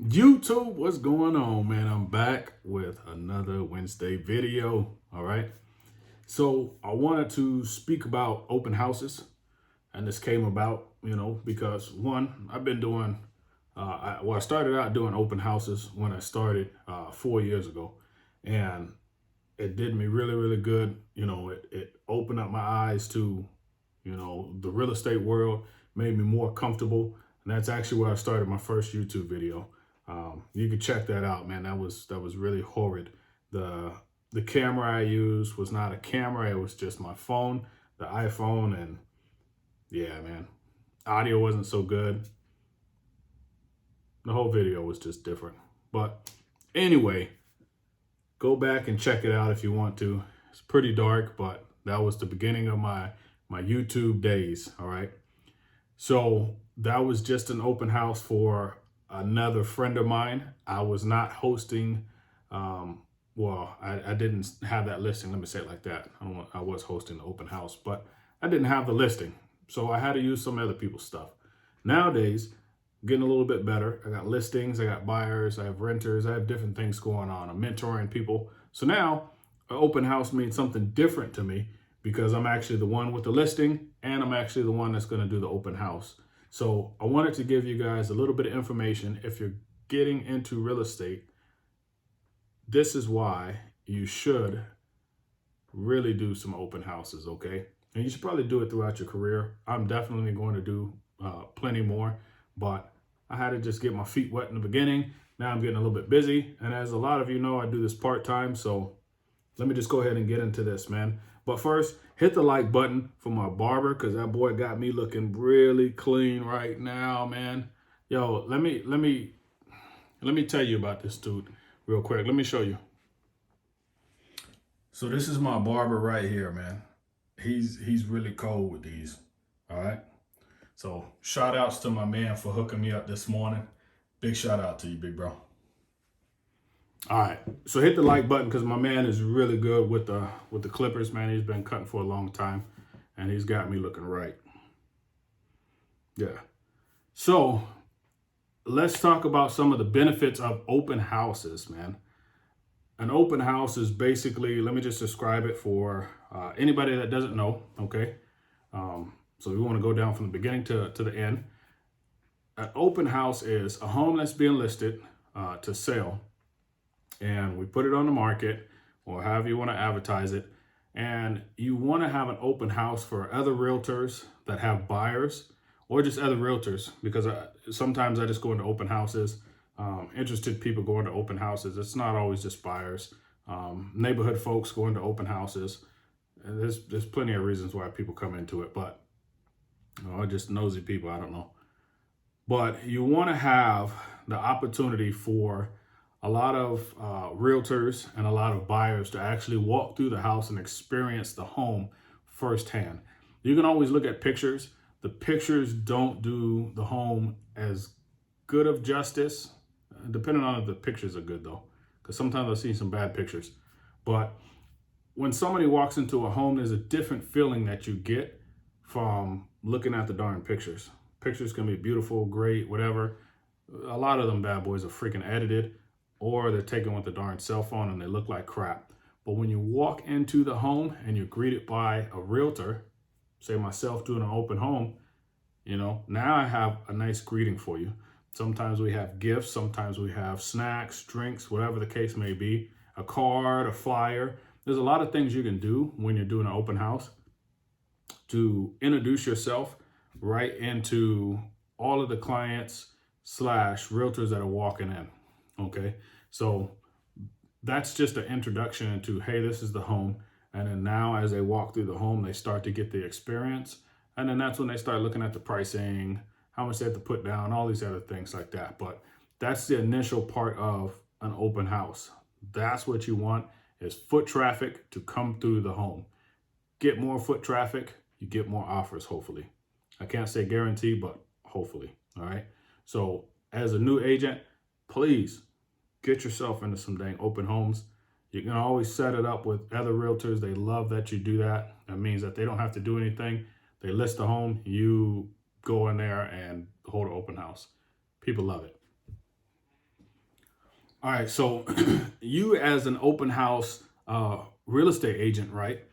YouTube, what's going on, man? I'm back with another Wednesday video. All right. So I wanted to speak about open houses, and this came about, because one, I've been doing, I started out doing open houses when I started 4 years ago, and it did me really, really good. It opened up my eyes to, the real estate world, made me more comfortable. And that's actually where I started my first YouTube video. You can check that out, man. That was really horrid. The the camera I used was not a camera, it was just my phone, the iPhone, and yeah, man. Audio wasn't so good. The whole video was just different. But anyway, go back and check it out if you want to. It's pretty dark, but that was the beginning of my YouTube days. All right. So that was just an open house for another friend of mine. I was not hosting. I didn't have that listing. Let me say it like that. I was hosting the open house, but I didn't have the listing. So I had to use some other people's stuff. Nowadays, getting a little bit better. I got listings, I got buyers, I have renters, I have different things going on. I'm mentoring people. So now an open house means something different to me because I'm actually the one with the listing and I'm actually the one that's going to do the open house. So I wanted to give you guys a little bit of information. If you're getting into real estate, this is why you should really do some open houses, okay? And you should probably do it throughout your career. I'm definitely going to do plenty more, but I had to just get my feet wet in the beginning. Now I'm getting a little bit busy. And as a lot of you know, I do this part-time. So let me just go ahead and get into this, man. But first, hit the like button for my barber because that boy got me looking really clean right now, man. Yo, let me tell you about this dude real quick. Let me show you. So this is my barber right here, man. He's really cold with these. All right. So shout outs to my man for hooking me up this morning. Big shout out to you, big bro. All right. So hit the like button because my man is really good with the clippers, man. He's been cutting for a long time and he's got me looking right. Yeah. So let's talk about some of the benefits of open houses, man. An open house is basically, let me just describe it for anybody that doesn't know, okay? So we want to go down from the beginning to the end. An open house is a home that's being listed to sell, and we put it on the market or however you want to advertise it. And you want to have an open house for other realtors that have buyers or just other realtors because sometimes I just go into open houses. Interested people going to open houses. It's not always just buyers. Neighborhood folks going to open houses. And there's plenty of reasons why people come into it, but just nosy people. I don't know. But you want to have the opportunity for a lot of realtors and a lot of buyers to actually walk through the house and experience the home firsthand. You can always look at pictures. The pictures don't do the home as good of justice, depending on if the pictures are good though, because sometimes I've seen some bad pictures. But when somebody walks into a home, there's a different feeling that you get from looking at the darn pictures. Pictures can be beautiful, great, whatever. A lot of them bad boys are freaking edited or they're taken with the darn cell phone and they look like crap. But when you walk into the home and you're greeted by a realtor, say myself doing an open home, now I have a nice greeting for you. Sometimes we have gifts, sometimes we have snacks, drinks, whatever the case may be, a card, a flyer. There's a lot of things you can do when you're doing an open house to introduce yourself right into all of the clients / realtors that are walking in. Okay. So that's just an introduction into, hey, this is the home. And then now as they walk through the home, they start to get the experience. And then that's when they start looking at the pricing, how much they have to put down, all these other things like that. But that's the initial part of an open house. That's what you want is foot traffic to come through the home. Get more foot traffic, you get more offers, hopefully. I can't say guarantee, but hopefully. All right. So as a new agent, please get yourself into some dang open homes. You can always set it up with other realtors. They love that you do that. That means that they don't have to do anything. They list a home, you go in there and hold an open house. People love it. All right, so you as an open house real estate agent, right?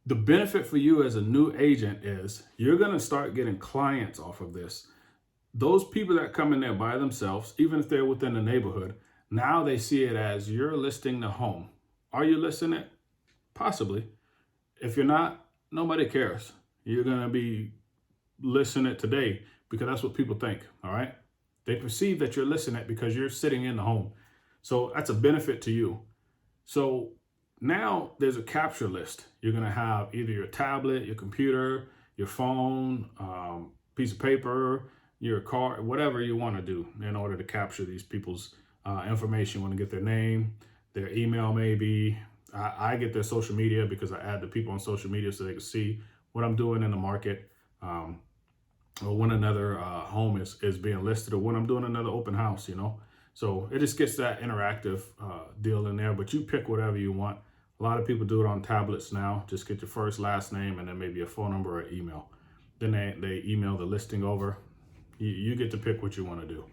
The benefit for you as a new agent is you're going to start getting clients off of this. Those people that come in there by themselves, even if they're within the neighborhood, now they see it as you're listing the home. Are you listing it? Possibly. If you're not, nobody cares. You're going to be listing it today because that's what people think. All right. They perceive that you're listing it because you're sitting in the home. So that's a benefit to you. So now there's a capture list. You're going to have either your tablet, your computer, your phone, piece of paper, your car, whatever you want to do in order to capture these people's information. You want to get their name, their email, maybe. I get their social media because I add the people on social media so they can see what I'm doing in the market, or when another home is being listed, or when I'm doing another open house, So it just gets that interactive deal in there, but you pick whatever you want. A lot of people do it on tablets now. Just get your first, last name, and then maybe a phone number or email. Then they email the listing over. You get to pick what you want to do.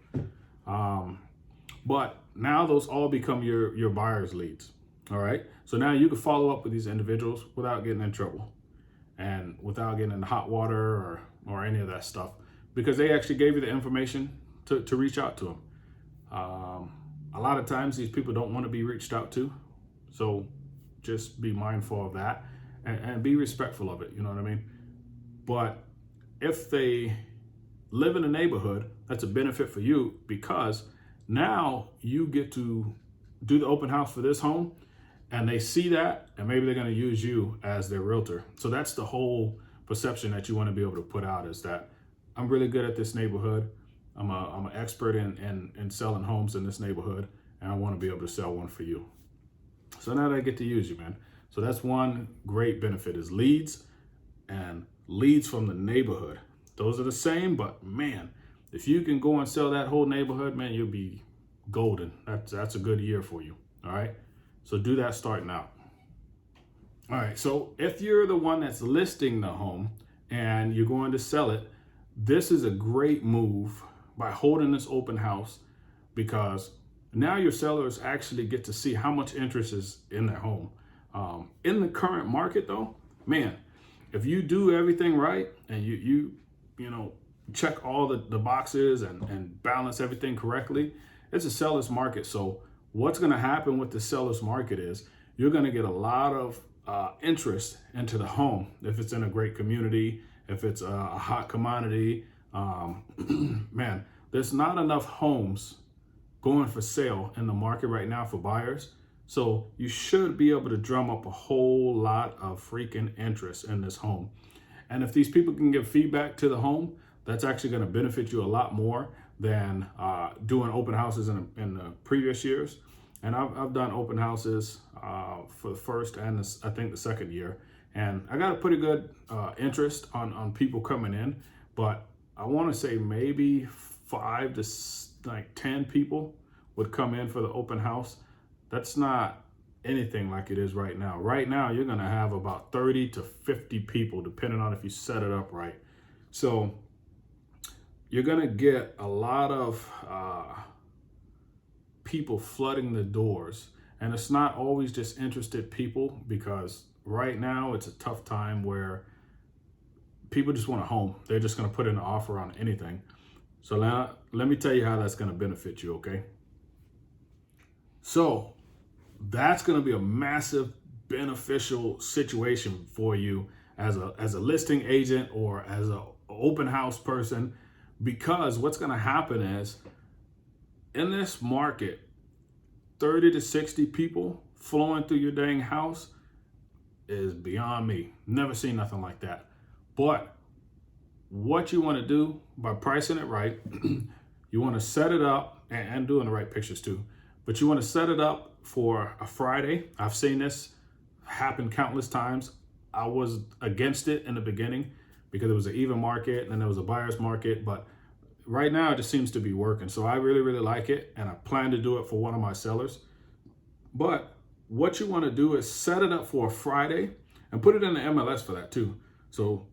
But now those all become your buyer's leads. All right. So now you can follow up with these individuals without getting in trouble and without getting in hot water or any of that stuff, because they actually gave you the information to reach out to them. A lot of times these people don't want to be reached out to. So just be mindful of that and be respectful of it. You know what I mean? But if they live in a neighborhood, that's a benefit for you because now you get to do the open house for this home and they see that and maybe they're going to use you as their realtor. So that's the whole perception that you want to be able to put out, is that I'm really good at this neighborhood. I'm an expert in selling homes in this neighborhood, and I want to be able to sell one for you. So now they get to use you, man. So that's one great benefit, is leads and leads from the neighborhood. Those are the same, but man, if you can go and sell that whole neighborhood, man, you'll be golden. That's a good year for you. All right. So do that starting out. All right. So if you're the one that's listing the home and you're going to sell it, this is a great move by holding this open house, because now your sellers actually get to see how much interest is in their home. In the current market though, man, if you do everything right and you check all the boxes and balance everything correctly, it's a seller's market. So what's going to happen with the seller's market is you're going to get a lot of interest into the home. If it's in a great community, if it's a hot commodity, man, there's not enough homes going for sale in the market right now for buyers. So you should be able to drum up a whole lot of freaking interest in this home. And if these people can give feedback to the home, that's actually going to benefit you a lot more than doing open houses in the previous years. And I've done open houses for the first and I think the second year. And I got a pretty good interest on people coming in. But I want to say maybe 5 to 10 people would come in for the open house. That's not anything like it is right now. Right now, you're going to have about 30 to 50 people, depending on if you set it up right. So you're going to get a lot of people flooding the doors. And it's not always just interested people, because right now it's a tough time where people just want a home. They're just going to put in an offer on anything. So now let me tell you how that's going to benefit you, okay? So that's going to be a massive beneficial situation for you as a listing agent or as an open house person, because what's going to happen is in this market, 30 to 60 people flowing through your dang house is beyond me. Never seen nothing like that. But what you want to do by pricing it right, you want to set it up and doing the right pictures too. But you want to set it up for a Friday. I've seen this happen countless times. I was against it in the beginning because it was an even market and then there was a buyer's market. But right now it just seems to be working. So I really, really like it. And I plan to do it for one of my sellers. But what you want to do is set it up for a Friday and put it in the MLS for that too. So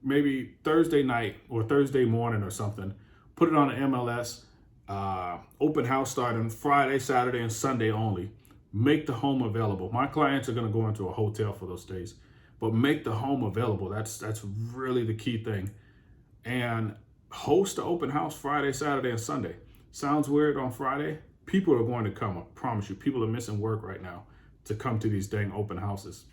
maybe Thursday night or Thursday morning or something, put it on the MLS. Open house starting Friday, Saturday, and Sunday only. Make the home available. My clients are going to go into a hotel for those days, but make the home available. That's really the key thing. And host the open house Friday, Saturday, and Sunday. Sounds weird on Friday. People are going to come. I promise you. People are missing work right now to come to these dang open houses.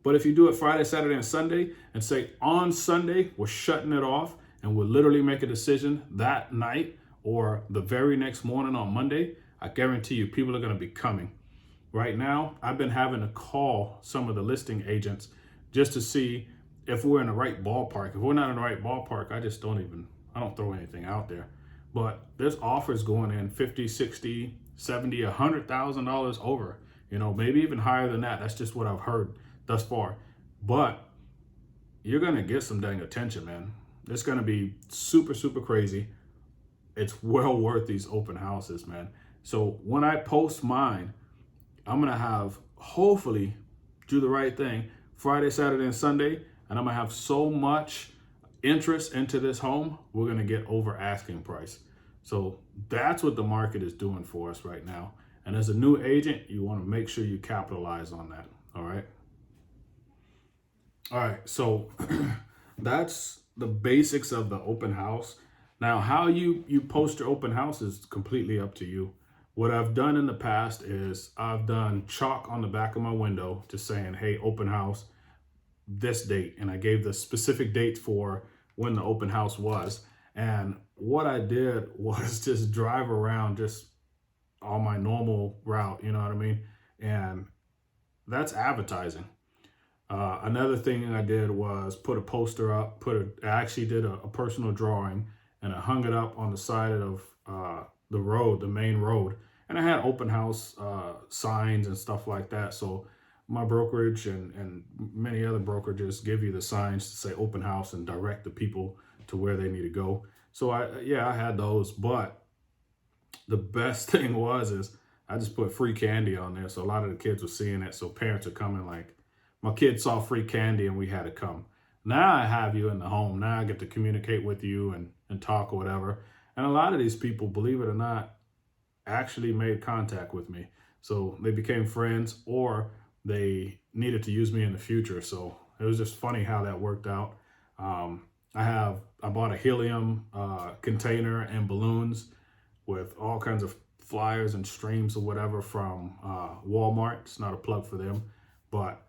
But if you do it Friday, Saturday, and Sunday, and say on Sunday, we're shutting it off, and we'll literally make a decision that night or the very next morning on Monday, I guarantee you people are going to be coming. Right now, I've been having to call some of the listing agents just to see if we're in the right ballpark. If we're not in the right ballpark, I don't throw anything out there. But there's offers going in 50, 60, 70, $100,000 over, maybe even higher than that. That's just what I've heard thus far. But you're going to get some dang attention, man. It's going to be super, super crazy. It's well worth these open houses, man. So when I post mine, I'm going to have, hopefully, do the right thing, Friday, Saturday, and Sunday, and I'm going to have so much interest into this home, we're going to get over asking price. So that's what the market is doing for us right now. And as a new agent, you want to make sure you capitalize on that. All right. All right. So that's the basics of the open house. Now, how you post your open house is completely up to you. What I've done in the past is I've done chalk on the back of my window just saying, hey, open house, this date. And I gave the specific date for when the open house was. And what I did was just drive around just on my normal route, you know what I mean? And that's advertising. Another thing I did was put a poster up, I actually did a personal drawing, and I hung it up on the side of the road, the main road. And I had open house signs and stuff like that. So my brokerage and many other brokerages give you the signs to say open house and direct the people to where they need to go. So I had those, but the best thing is I just put free candy on there. So a lot of the kids were seeing it. So parents are coming like, my kid saw free candy and we had to come. Now I have you in the home. Now I get to communicate with you and talk or whatever. And a lot of these people, believe it or not, actually made contact with me. So they became friends or they needed to use me in the future. So it was just funny how that worked out. I bought a helium container and balloons with all kinds of flyers and streams or whatever from Walmart. It's not a plug for them, but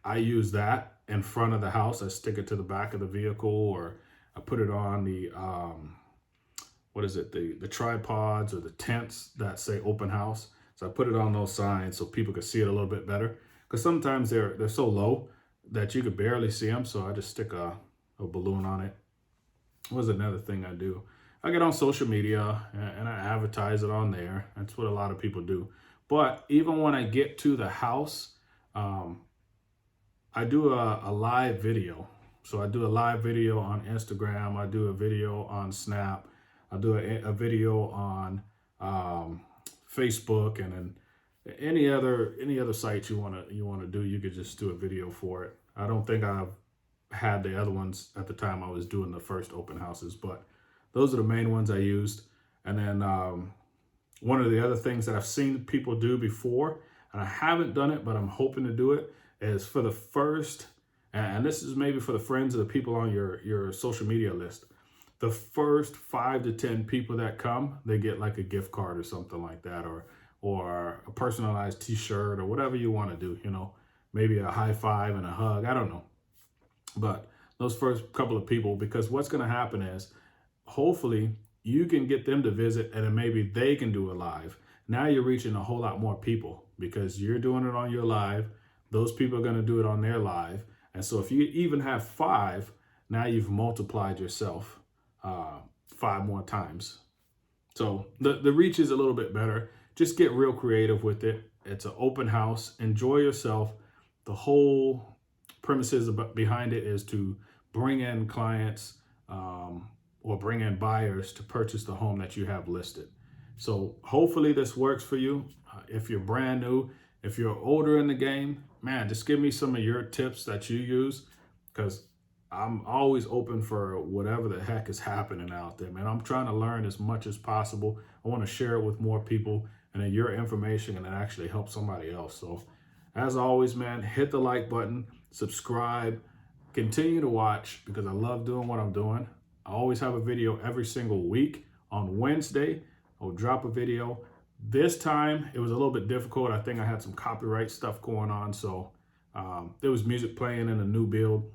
I use that in front of the house. I stick it to the back of the vehicle, or I put it on the, the tripods or the tents that say open house. So I put it on those signs so people could see it a little bit better. Because sometimes they're so low that you could barely see them. So I just stick a balloon on it. What was another thing I do? I get on social media and I advertise it on there. That's what a lot of people do. But even when I get to the house, I do a live video. So I do a live video on Instagram. I do a video on Snap. I do a video on Facebook, and then any other sites you want to do, you could just do a video for it. I don't think I've had the other ones at the time I was doing the first open houses, but those are the main ones I used. And then one of the other things that I've seen people do before, and I haven't done it, but I'm hoping to do it, is for the first, and this is maybe for the friends of the people on your social media list, the first 5 to 10 people that come, they get like a gift card or something like that, or a personalized t-shirt or whatever you want to do, maybe a high five and a hug. I don't know. But those first couple of people, because what's going to happen is hopefully you can get them to visit, and then maybe they can do a live. Now you're reaching a whole lot more people because you're doing it on your live. Those people are going to do it on their live. And so if you even have 5, now you've multiplied yourself 5 more times. So the reach is a little bit better. Just get real creative with it. It's an open house. Enjoy yourself. The whole premises behind it is to bring in clients or bring in buyers to purchase the home that you have listed. So hopefully this works for you. If you're brand new, if you're older in the game, man, just give me some of your tips that you use, because I'm always open for whatever the heck is happening out there, man. I'm trying to learn as much as possible. I want to share it with more people, and then your information can actually help somebody else. So, as always, man, hit the like button, subscribe, continue to watch because I love doing what I'm doing. I always have a video every single week. On Wednesday, I'll drop a video. This time, it was a little bit difficult. I think I had some copyright stuff going on, so there was music playing in a new build.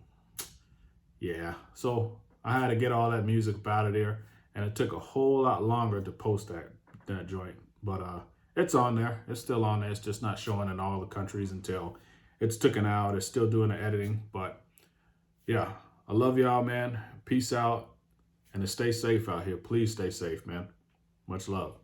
Yeah, so I had to get all that music out of there, and it took a whole lot longer to post that joint. But it's on there. It's still on there. It's just not showing in all the countries until it's taken out. It's still doing the editing. But yeah, I love y'all, man. Peace out, and to stay safe out here. Please stay safe, man. Much love.